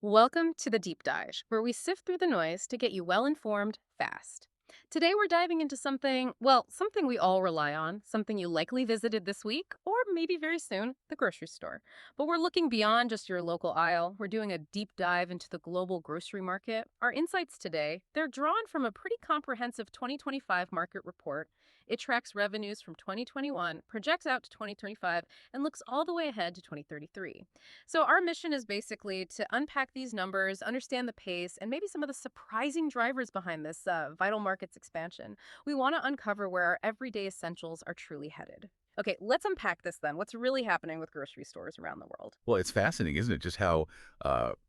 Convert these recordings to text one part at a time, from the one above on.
Welcome to the Deep Dive, where we sift through the noise to get you well informed fast. Today we're diving into something we all rely on, something you likely visited this week or maybe very soon, the grocery store. But we're looking beyond just your local aisle. We're doing a deep dive into the global grocery market. Our insights today, they're drawn from a pretty comprehensive 2025 market report. It tracks revenues from 2021, projects out to 2025, and looks all the way ahead to 2033. So, our mission is basically to unpack these numbers, understand the pace, and maybe some of the surprising drivers behind this vital markets expansion. We want to uncover where our everyday essentials are truly headed. Okay, let's unpack this then. What's really happening with grocery stores around the world? Well, it's fascinating, isn't it? Just how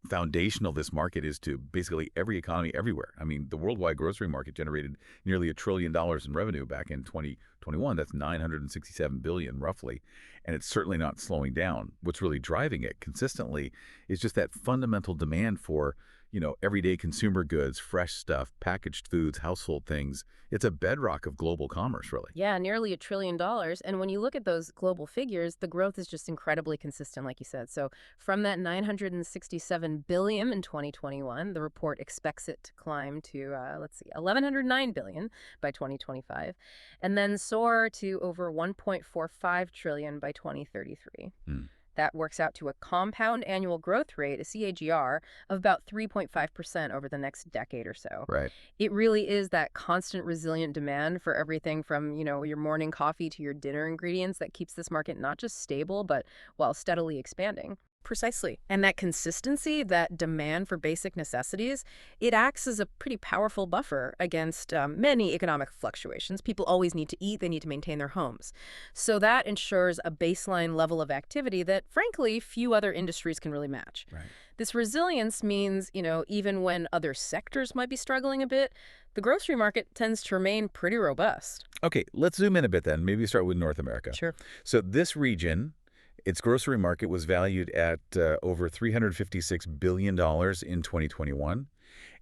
foundational this market is to basically every economy everywhere. I mean, the worldwide grocery market generated nearly $1 trillion in revenue back in 2021. That's 967 billion roughly, and it's certainly not slowing down. What's really driving it consistently is just that fundamental demand for everyday consumer goods, fresh stuff, packaged foods, household things. It's a bedrock of global commerce, really. Yeah, nearly $1 trillion. And when you look at those global figures, the growth is just incredibly consistent, like you said. So from that 967 billion in 2021, the report expects it to climb to, 1,109 billion by 2025, and then soar to over 1.45 trillion by 2033. Hmm. That works out to a compound annual growth rate, a CAGR, of about 3.5% over the next decade or so. Right. It really is that constant resilient demand for everything from, your morning coffee to your dinner ingredients that keeps this market not just stable, but while steadily expanding. Precisely. And that consistency, that demand for basic necessities, it acts as a pretty powerful buffer against many economic fluctuations. People always need to eat, they need to maintain their homes. So that ensures a baseline level of activity that, frankly, few other industries can really match. Right. This resilience means, even when other sectors might be struggling a bit, the grocery market tends to remain pretty robust. Okay, let's zoom in a bit then. Maybe start with North America. Sure. So this region, its grocery market was valued at over $356 billion in 2021,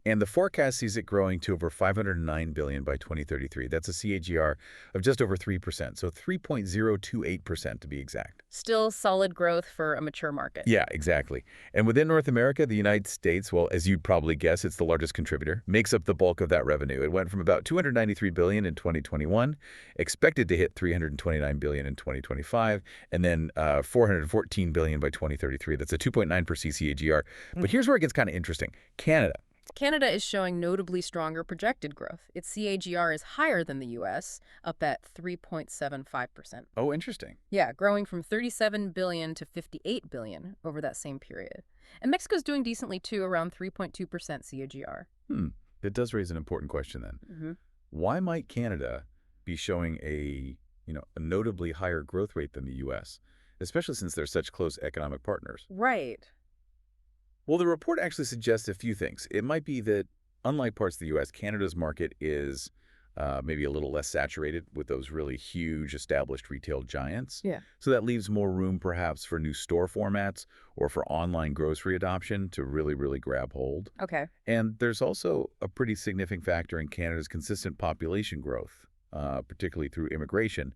and the forecast sees it growing to over $509 billion by 2033. That's a CAGR of just over 3%, so 3.028% to be exact. Still solid growth for a mature market. Yeah, exactly. And within North America, the United States, well, as you'd probably guess, it's the largest contributor, makes up the bulk of that revenue. It went from about 293 billion in 2021, expected to hit 329 billion in 2025, and then 414 billion by 2033. That's a 2.9% CAGR. But here's where it gets kind of interesting. Canada. Canada is showing notably stronger projected growth. Its CAGR is higher than the US, up at 3.75%. Oh, interesting. Yeah, growing from 37 billion to 58 billion over that same period. And Mexico's doing decently too, around 3.2% CAGR. That does raise an important question then. Hmm. Why might Canada be showing a notably higher growth rate than the U.S., especially since they're such close economic partners? Right. Well, the report actually suggests a few things. It might be that, unlike parts of the U.S., Canada's market is maybe a little less saturated with those really huge established retail giants. Yeah. So that leaves more room perhaps for new store formats or for online grocery adoption to really, really grab hold. Okay. And there's also a pretty significant factor in Canada's consistent population growth, particularly through immigration,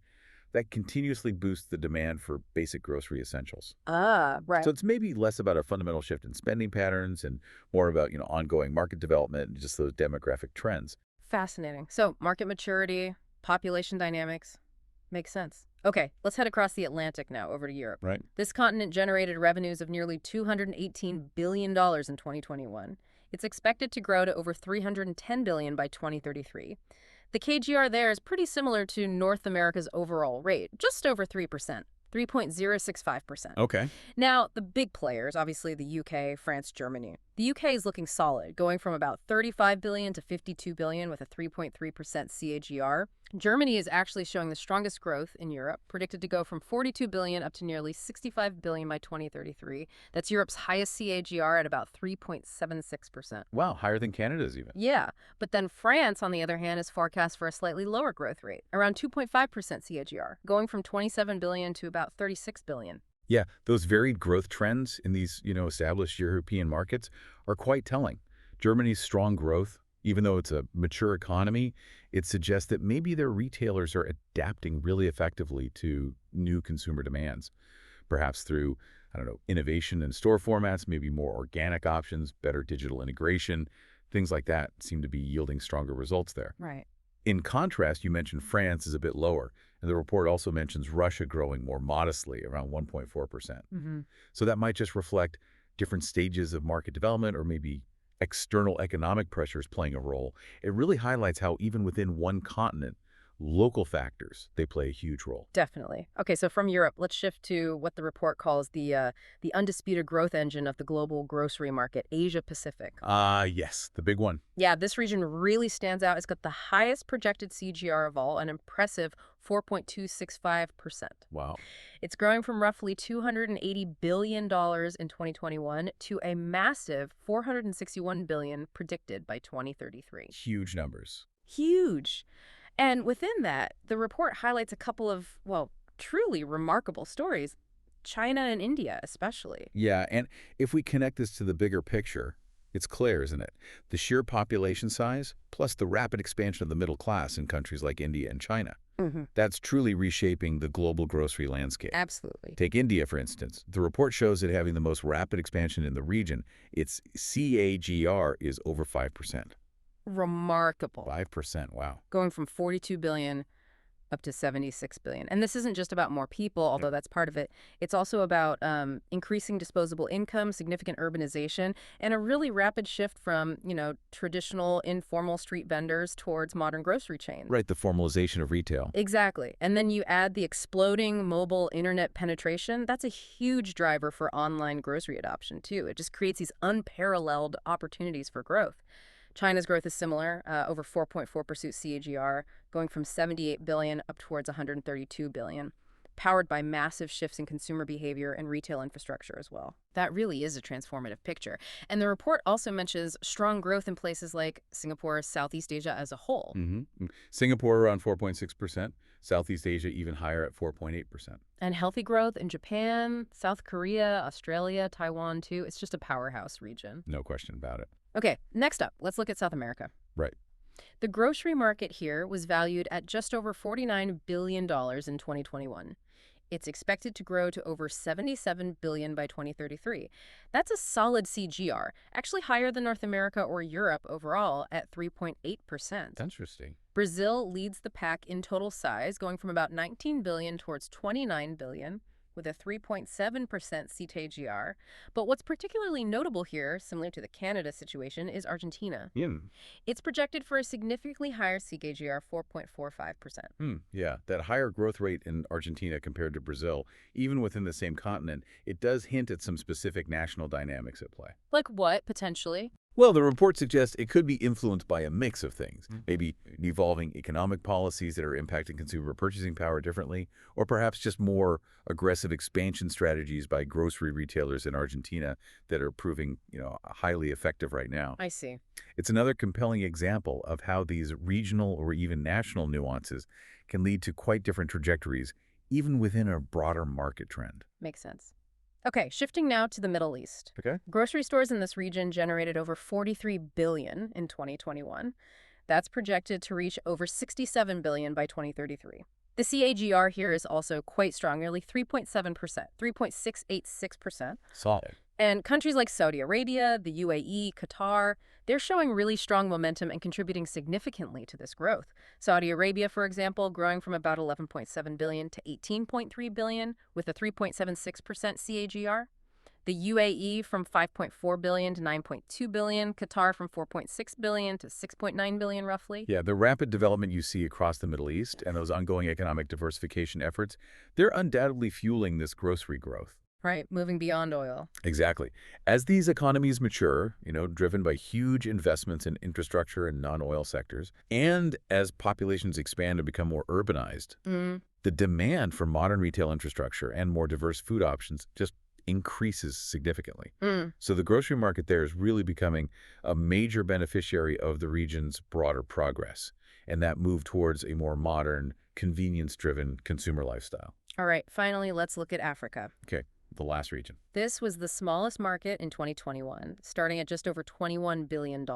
that continuously boosts the demand for basic grocery essentials. Ah, right. So it's maybe less about a fundamental shift in spending patterns and more about, ongoing market development and just those demographic trends. Fascinating. So, market maturity, population dynamics, makes sense. Okay, let's head across the Atlantic now over to Europe. Right. This continent generated revenues of nearly $218 billion in 2021. It's expected to grow to over $310 billion by 2033. The KGR there is pretty similar to North America's overall rate, just over 3%. 3.065%. Okay. Now, the big players, obviously the UK, France, Germany. The UK is looking solid, going from about 35 billion to 52 billion with a 3.3% CAGR. Germany is actually showing the strongest growth in Europe, predicted to go from 42 billion up to nearly 65 billion by 2033. That's Europe's highest CAGR at about 3.76%. Wow, higher than Canada's even. Yeah, but then France, on the other hand, is forecast for a slightly lower growth rate, around 2.5% CAGR, going from 27 billion to about 36 billion. Yeah, those varied growth trends in these, established European markets are quite telling. Germany's strong growth, even though it's a mature economy, it suggests that maybe their retailers are adapting really effectively to new consumer demands, perhaps through I don't know, innovation in store formats, maybe more organic options, better digital integration, things like that seem to be yielding stronger results there. Right. In contrast, you mentioned France is a bit lower, and the report also mentions Russia growing more modestly, around 1.4%. Hmm. So that might just reflect different stages of market development or maybe external economic pressures playing a role. It really highlights how even within one continent, local factors, they play a huge role. Definitely. Okay, so from Europe, let's shift to what the report calls the undisputed growth engine of the global grocery market, Asia Pacific. Yes, the big one. Yeah, this region really stands out. It's got the highest projected CGR of all, an impressive 4.265%. Wow. It's growing from roughly $280 billion in 2021 to a massive $461 billion predicted by 2033. Huge numbers. Huge. And within that, the report highlights a couple of, well, truly remarkable stories. China and India, especially. Yeah, and if we connect this to the bigger picture, it's clear, isn't it? The sheer population size, plus the rapid expansion of the middle class in countries like India and China. Hmm. That's truly reshaping the global grocery landscape. Absolutely. Take India, for instance. The report shows it having the most rapid expansion in the region. Its CAGR is over 5%. Remarkable. 5%, wow. Going from 42 billion up to 76 billion. And this isn't just about more people, although that's part of it. It's also about increasing disposable income, significant urbanization, and a really rapid shift from, traditional informal street vendors towards modern grocery chains. Right, the formalization of retail. Exactly. And then you add the exploding mobile internet penetration. That's a huge driver for online grocery adoption, too. It just creates these unparalleled opportunities for growth. China's growth is similar, over 4.4% CAGR, going from 78 billion up towards 132 billion, powered by massive shifts in consumer behavior and retail infrastructure as well. That really is a transformative picture. And the report also mentions strong growth in places like Singapore, Southeast Asia as a whole. Singapore around 4.6%, Southeast Asia even higher at 4.8%. And healthy growth in Japan, South Korea, Australia, Taiwan, too. It's just a powerhouse region. No question about it. Okay, next up, let's look at South America. Right. The grocery market here was valued at just over $49 billion in 2021. It's expected to grow to over $77 billion by 2033. That's a solid CGR, actually higher than North America or Europe overall at 3.8%. Interesting. Brazil leads the pack in total size, going from about 19 billion towards 29 billion, with a 3.7% CTGR. But what's particularly notable here, similar to the Canada situation, is Argentina. Yeah. It's projected for a significantly higher CAGR, 4.45%. Yeah, that higher growth rate in Argentina compared to Brazil, even within the same continent, it does hint at some specific national dynamics at play. Like what, potentially? Well, the report suggests it could be influenced by a mix of things, maybe evolving economic policies that are impacting consumer purchasing power differently, or perhaps just more aggressive expansion strategies by grocery retailers in Argentina that are proving, highly effective right now. I see. It's another compelling example of how these regional or even national nuances can lead to quite different trajectories, even within a broader market trend. Makes sense. Okay, shifting now to the Middle East. Okay. Grocery stores in this region generated over 43 billion in 2021. That's projected to reach over 67 billion by 2033. The CAGR here is also quite strong, nearly 3.7%, 3.686%. Solid. And countries like Saudi Arabia, the UAE, Qatar, they're showing really strong momentum and contributing significantly to this growth. Saudi Arabia, for example, growing from about 11.7 billion to 18.3 billion with a 3.76% CAGR. The UAE from 5.4 billion to 9.2 billion, Qatar from 4.6 billion to 6.9 billion roughly. Yeah, the rapid development you see across the Middle East and those ongoing economic diversification efforts, they're undoubtedly fueling this grocery growth. Right, moving beyond oil. Exactly. As these economies mature, driven by huge investments in infrastructure and non-oil sectors, and as populations expand and become more urbanized, the demand for modern retail infrastructure and more diverse food options just increases significantly. So the grocery market there is really becoming a major beneficiary of the region's broader progress, and that move towards a more modern, convenience-driven consumer lifestyle. All right, finally, let's look at Africa. Okay. The last region. This was the smallest market in 2021, starting at just over $21 billion.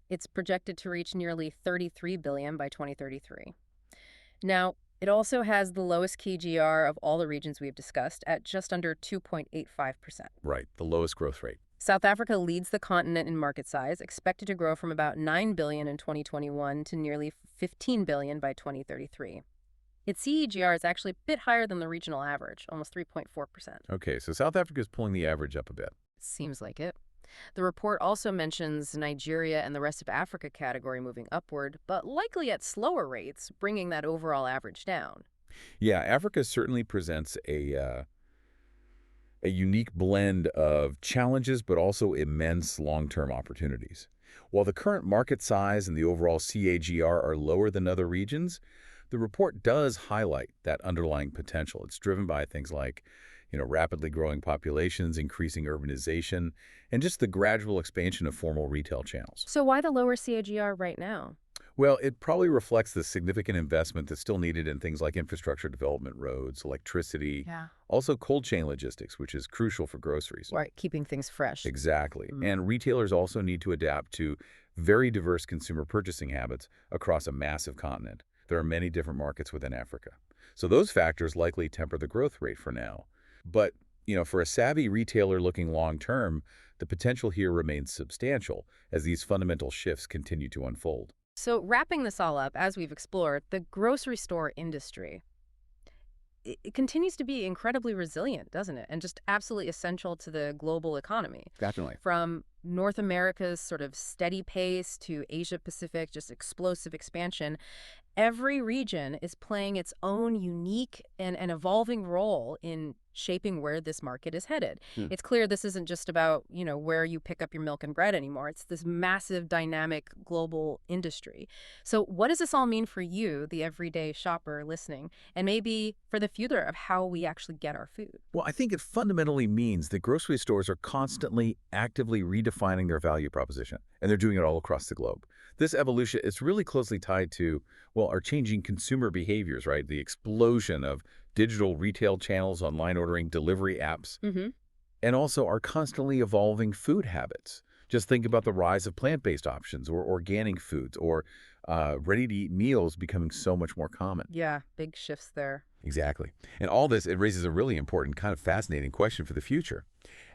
It's projected to reach nearly $33 billion by 2033. Now, It also has the lowest key GR of all the regions we've discussed at just under 2.85%. Right, the lowest growth rate. South Africa leads the continent in market size, expected to grow from about 9 billion in 2021 to nearly 15 billion by 2033. Its CEGR is actually a bit higher than the regional average, almost 3.4%. Okay, so South Africa is pulling the average up a bit. Seems like it. The report also mentions Nigeria and the rest of Africa category moving upward, but likely at slower rates, bringing that overall average down. Yeah, Africa certainly presents a unique blend of challenges but also immense long-term opportunities. While the current market size and the overall CAGR are lower than other regions, the report does highlight that underlying potential. It's driven by things like, rapidly growing populations, increasing urbanization, and just the gradual expansion of formal retail channels. So why the lower CAGR right now? Well, it probably reflects the significant investment that's still needed in things like infrastructure development, roads, electricity, Yeah. also cold chain logistics, which is crucial for groceries. Right, keeping things fresh. Exactly. Mm. And retailers also need to adapt to very diverse consumer purchasing habits across a massive continent. There are many different markets within Africa. So those factors likely temper the growth rate for now. But, for a savvy retailer looking long-term, the potential here remains substantial as these fundamental shifts continue to unfold. So wrapping this all up, as we've explored, the grocery store industry, it continues to be incredibly resilient, doesn't it? And just absolutely essential to the global economy. Definitely. From North America's sort of steady pace to Asia Pacific, just explosive expansion, every region is playing its own unique and evolving role in shaping where this market is headed. It's clear this isn't just about, where you pick up your milk and bread anymore. It's this massive, dynamic, global industry. So what does this all mean for you, the everyday shopper listening, and maybe for the future of how we actually get our food? Well, I think it fundamentally means that grocery stores are constantly actively redefining their value proposition, and they're doing it all across the globe. This evolution is really closely tied to, our changing consumer behaviors, right? The explosion of digital retail channels, online ordering, delivery apps, Mm-hmm. and also our constantly evolving food habits. Just think about the rise of plant-based options or organic foods or ready-to-eat meals becoming so much more common. Yeah, big shifts there. Exactly. And all this, it raises a really important, kind of fascinating question for the future.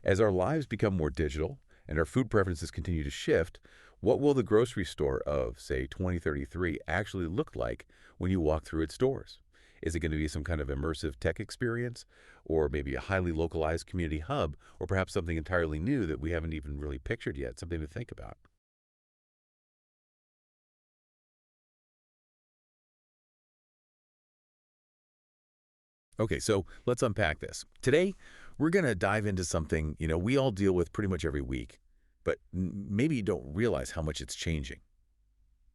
As our lives become more digital and our food preferences continue to shift, what will the grocery store of, say, 2033 actually look like when you walk through its doors? Is it going to be some kind of immersive tech experience, or maybe a highly localized community hub, or perhaps something entirely new that we haven't even really pictured yet, something to think about? Okay, so let's unpack this. Today, we're going to dive into something, we all deal with pretty much every week, but maybe you don't realize how much it's changing.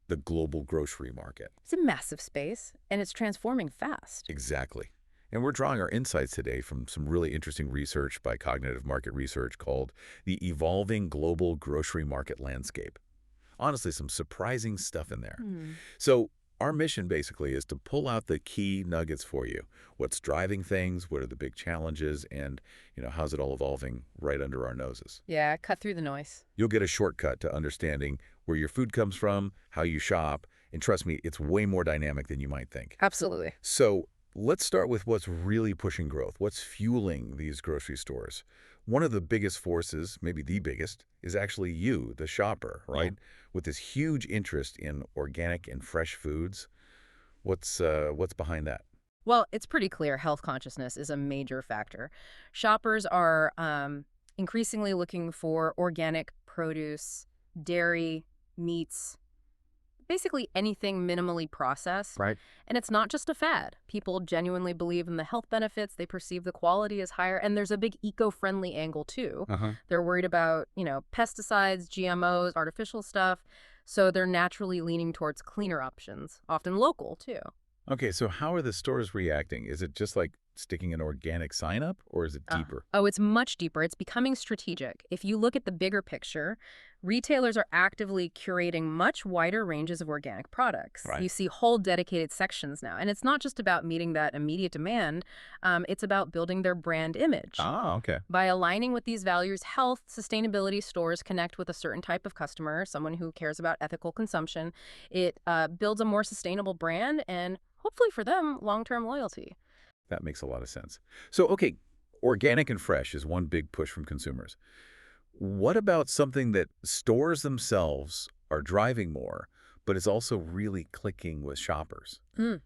The global grocery market. It's a massive space, and it's transforming fast. Exactly. And we're drawing our insights today from some really interesting research by Cognitive Market Research called The Evolving Global Grocery Market Landscape. Honestly, some surprising stuff in there. So our mission basically is to pull out the key nuggets for you. What's driving things, what are the big challenges, and how's it all evolving right under our noses. Yeah, cut through the noise. You'll get a shortcut to understanding where your food comes from, how you shop, and trust me, it's way more dynamic than you might think. Absolutely. So let's start with what's really pushing growth, what's fueling these grocery stores. One of the biggest forces, maybe the biggest, is actually you, the shopper, right? With this huge interest in organic and fresh foods. What's behind that? Well, it's pretty clear health consciousness is a major factor. Shoppers are increasingly looking for organic produce, dairy, meats, basically anything minimally processed. Right. And it's not just a fad. People genuinely believe in the health benefits. They perceive the quality as higher. And there's a big eco-friendly angle, too. They're worried about, pesticides, GMOs, artificial stuff. So they're naturally leaning towards cleaner options, often local, too. Okay, so how are the stores reacting? Is it just like sticking an organic sign up, or is it deeper? Oh, it's much deeper. It's becoming strategic. If you look at the bigger picture, retailers are actively curating much wider ranges of organic products. Right. You see whole dedicated sections now. And it's not just about meeting that immediate demand. It's about building their brand image. Ah, okay. By aligning with these values, health, sustainability stores connect with a certain type of customer, someone who cares about ethical consumption. It builds a more sustainable brand and Hopefully for them, long-term loyalty. That makes a lot of sense. So, okay, organic and fresh is one big push from consumers. What about something that stores themselves are driving more, but is also really clicking with shoppers? Mm.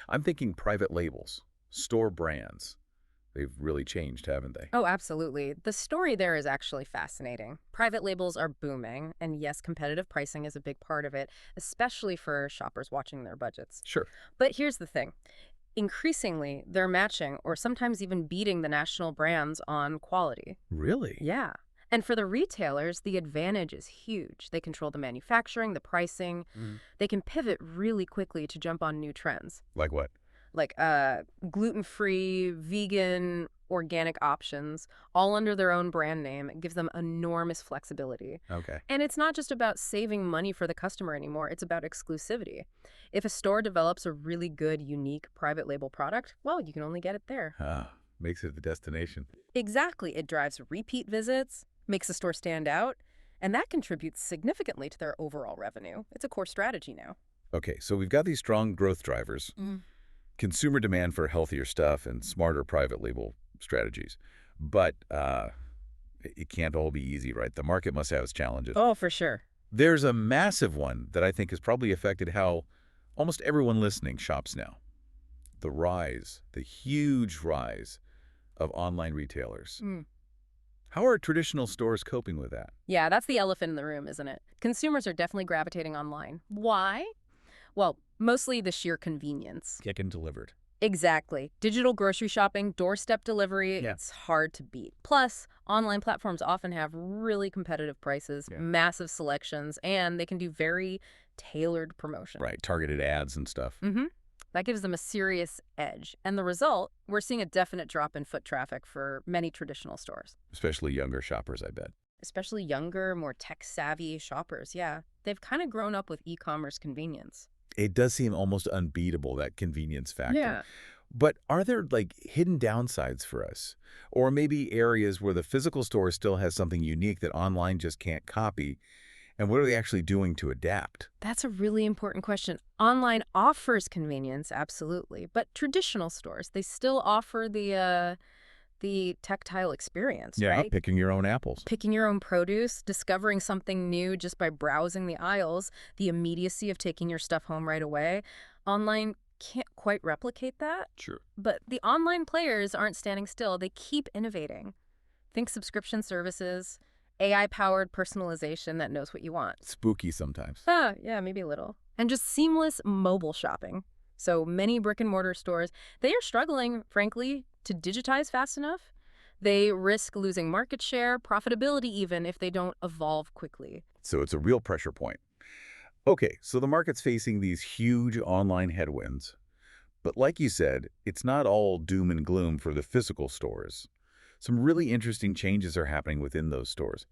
I'm thinking private labels, store brands. They've really changed, haven't they? Oh, absolutely. The story there is actually fascinating. Private labels are booming, and yes, competitive pricing is a big part of it, especially for shoppers watching their budgets. Sure. But here's the thing. Increasingly, they're matching or sometimes even beating the national brands on quality. Really? Yeah. And for the retailers, the advantage is huge. They control the manufacturing, the pricing. Mhm. They can pivot really quickly to jump on new trends, Like what? like gluten-free, vegan, organic options, all under their own brand name. It gives them enormous flexibility. Okay. And it's not just about saving money for the customer anymore. It's about exclusivity. If a store develops a really good, unique private label product, well, you can only get it there. Ah, makes it the destination. Exactly. It drives repeat visits, makes the store stand out, and that contributes significantly to their overall revenue. It's a core strategy now. Okay, so we've got these strong growth drivers, consumer demand for healthier stuff and smarter private label strategies. But it can't all be easy, right? The market must have its challenges. Oh, for sure. There's a massive one that I think has probably affected how almost everyone listening shops now. The huge rise of online retailers. Mm. How are traditional stores coping with that? Yeah, that's the elephant in the room, isn't it? Consumers are definitely gravitating online. Why? Well, mostly the sheer convenience. Get and delivered. Exactly. Digital grocery shopping, doorstep delivery, Yeah. it's hard to beat. Plus, online platforms often have really competitive prices, Yeah. massive selections, and they can do very tailored promotion. Right, targeted ads and stuff. Mm-hmm. That gives them a serious edge. And the result, we're seeing a definite drop in foot traffic for many traditional stores. Especially younger shoppers, I bet. Especially younger, more tech-savvy shoppers, yeah. They've kind of grown up with e-commerce convenience. It does seem almost unbeatable, that convenience factor. But are there, like, hidden downsides for us? Or maybe areas where the physical store still has something unique that online just can't copy? And what are they actually doing to adapt? That's a really important question. Online offers convenience, absolutely. But traditional stores, they still offer the tactile experience, right? Picking your own apples. Picking your own produce, discovering something new just by browsing the aisles, the immediacy of taking your stuff home right away. Online can't quite replicate that, Sure. but the online players aren't standing still. They keep innovating. Think subscription services, AI-powered personalization that knows what you want. Spooky sometimes. Yeah, maybe a little. And just seamless mobile shopping. So many brick-and-mortar stores, they are struggling, frankly, to digitize fast enough. They risk losing market share, profitability even, if they don't evolve quickly. So it's a real pressure point. Okay, so the market's facing these huge online headwinds. But like you said, it's not all doom and gloom for the physical stores. Some really interesting changes are happening within those stores.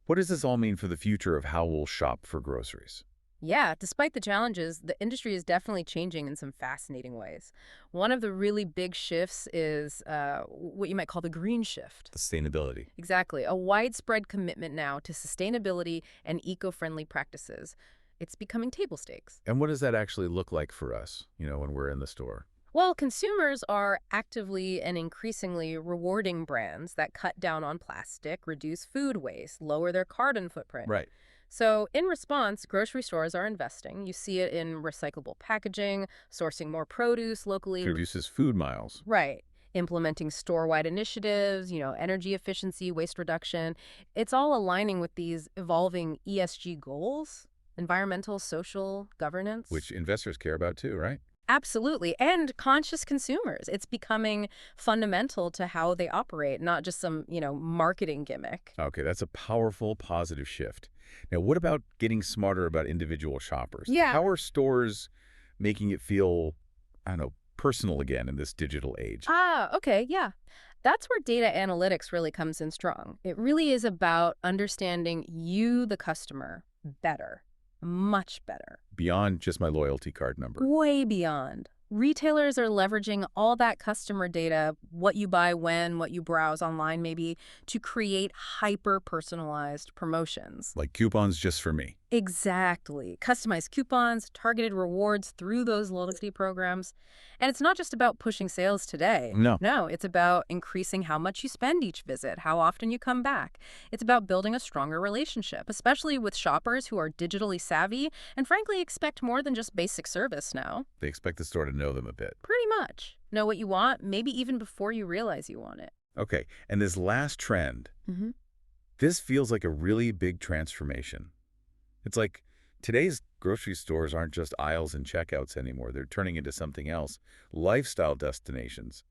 What does this all mean for the future of how we'll shop for groceries? Yeah, despite the challenges, the industry is definitely changing in some fascinating ways. One of the really big shifts is what you might call the green shift. Sustainability. Exactly, a widespread commitment now to sustainability and eco-friendly practices. It's becoming table stakes. And what does that actually look like for us, when we're in the store? Well, consumers are actively and increasingly rewarding brands that cut down on plastic, reduce food waste, lower their carbon footprint. Right. So in response, grocery stores are investing. You see it in recyclable packaging, sourcing more produce locally. Reduces food miles. Right. Implementing store-wide initiatives, energy efficiency, waste reduction. It's all aligning with these evolving ESG goals, environmental, social, governance. Which investors care about too, right? Absolutely. And conscious consumers. It's becoming fundamental to how they operate, not just some, marketing gimmick. Okay, that's a powerful, positive shift. Now, what about getting smarter about individual shoppers? Yeah. How are stores making it feel, I don't know, personal again in this digital age? Okay, yeah. That's where data analytics really comes in strong. It really is about understanding you, the customer, better, much better. Beyond just my loyalty card number. Way beyond. Retailers are leveraging all that customer data, what you buy when, what you browse online maybe, to create hyper-personalized promotions. Like coupons just for me. Exactly. Customized coupons, targeted rewards through those loyalty programs. And it's not just about pushing sales today. No. No, it's about increasing how much you spend each visit, how often you come back. It's about building a stronger relationship, especially with shoppers who are digitally savvy and frankly expect more than just basic service now. They expect the store to know them a bit. Pretty much. Know what you want, maybe even before you realize you want it. Okay, and this last trend, Hmm. this feels like a really big transformation. It's like today's grocery stores aren't just aisles and checkouts anymore. They're turning into something else, lifestyle destinations.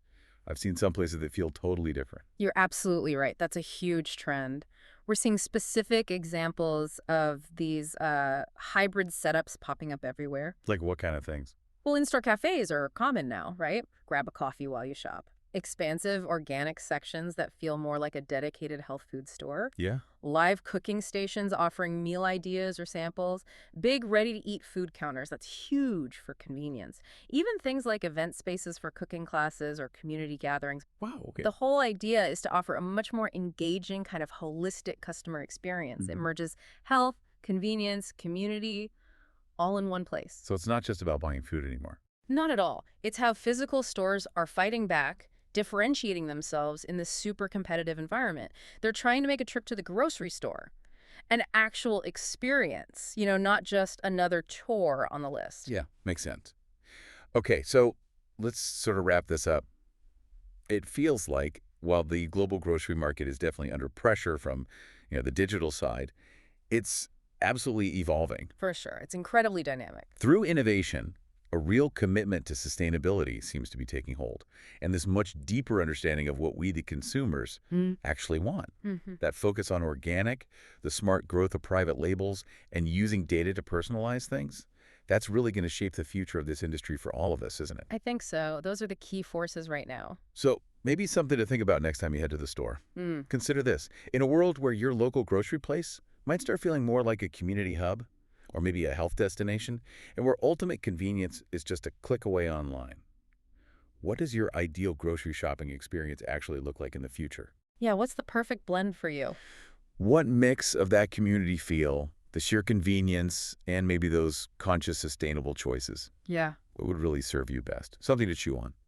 I've seen some places that feel totally different. You're absolutely right. That's a huge trend. We're seeing specific examples of these hybrid setups popping up everywhere. Like what kind of things? Well, in-store cafes are common now, right? Grab a coffee while you shop. Expansive organic sections that feel more like a dedicated health food store. Yeah? Live cooking stations offering meal ideas or samples. Big ready-to-eat food counters. That's huge for convenience. Even things like event spaces for cooking classes or community gatherings. Wow, okay. The whole idea is to offer a much more engaging kind of holistic customer experience. It Mhm. merges health, convenience, community, all in one place. So it's not just about buying food anymore. Not at all. It's how physical stores are fighting back, differentiating themselves in this super competitive environment. They're trying to make a trip to the grocery store an actual experience, not just another chore on the list. Yeah, makes sense. Okay, so let's sort of wrap this up. It feels like while the global grocery market is definitely under pressure from, the digital side, it's absolutely evolving. For sure. It's incredibly dynamic. Through innovation, a real commitment to sustainability seems to be taking hold, and this much deeper understanding of what we, the consumers, actually want. Mm-hmm. That focus on organic, the smart growth of private labels, and using data to personalize things, that's really going to shape the future of this industry for all of us, isn't it? I think so. Those are the key forces right now. So maybe something to think about next time you head to the store. Mm. Consider this. In a world where your local grocery place might start feeling more like a community hub, or maybe a health destination, and where ultimate convenience is just a click away online. What does your ideal grocery shopping experience actually look like in the future? Yeah, what's the perfect blend for you? What mix of that community feel, the sheer convenience, and maybe those conscious, sustainable choices? Yeah. What would really serve you best? Something to chew on.